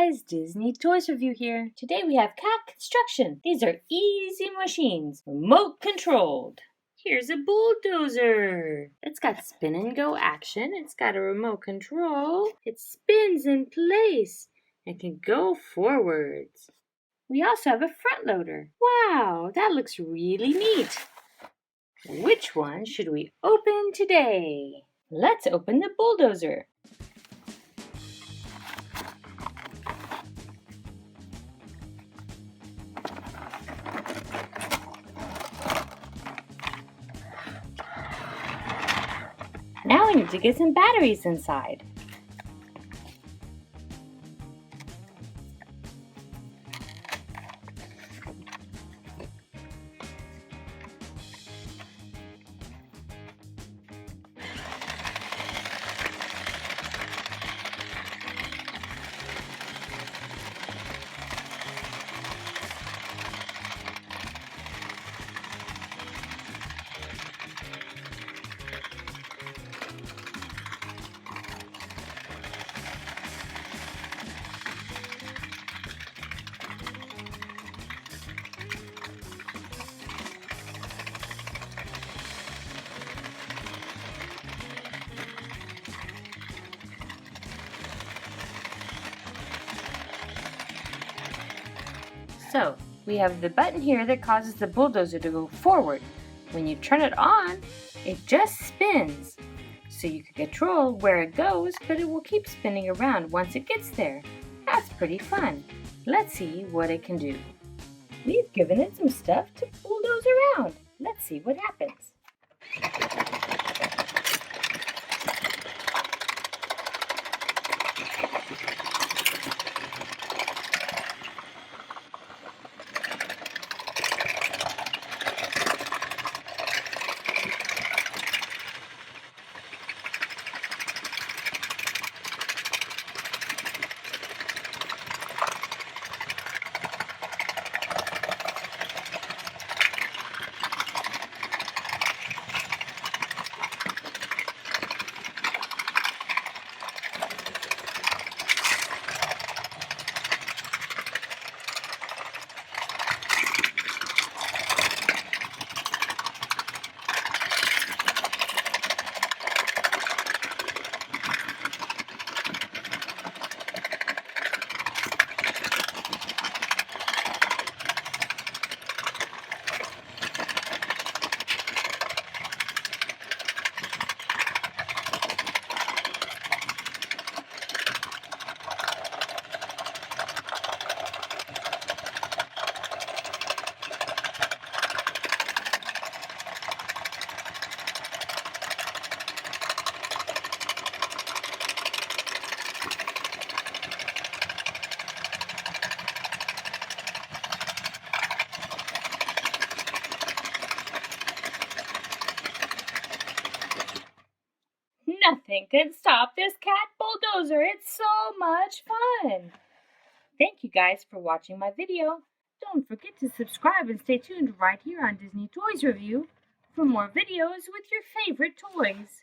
guys, Disney Toys Review here. Today we have cat construction. These are easy machines, remote controlled. Here's a bulldozer. It's got spin and go action. It's got a remote control. It spins in place and can go forwards. We also have a front loader. Wow, that looks really neat. Which one should we open today? Let's open the bulldozer. Now we need to get some batteries inside. So, we have the button here that causes the bulldozer to go forward. When you turn it on, it just spins. So you can control where it goes, but it will keep spinning around once it gets there. That's pretty fun. Let's see what it can do. We've given it some stuff to bulldoze around. Let's see what happens. Nothing can stop this cat bulldozer. It's so much fun. Thank you guys for watching my video. Don't forget to subscribe and stay tuned right here on Disney Toys Review for more videos with your favorite toys.